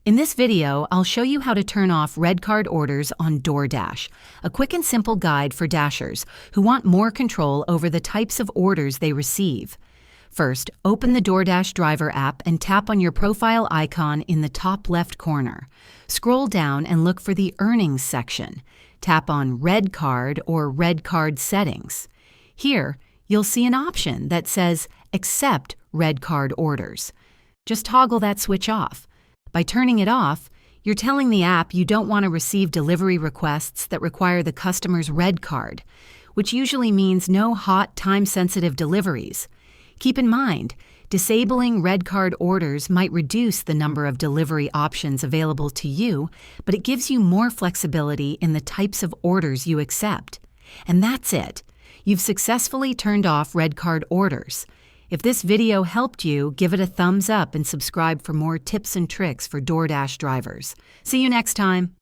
In this video, I'll show you how to turn off red card orders on DoorDash, a quick and simple guide for Dashers who want more control over the types of orders they receive. First, open the DoorDash Driver app and tap on your profile icon in the top left corner. Scroll down and look for the Earnings section. Tap on Red Card or Red Card Settings. Here, you'll see an option that says Accept Red Card Orders. Just toggle that switch off. By turning it off, you're telling the app you don't want to receive delivery requests that require the customer's red card, which usually means no hot, time-sensitive deliveries. Keep in mind, disabling red card orders might reduce the number of delivery options available to you, but it gives you more flexibility in the types of orders you accept. And that's it. You've successfully turned off red card orders. If this video helped you, give it a thumbs up and subscribe for more tips and tricks for DoorDash drivers. See you next time.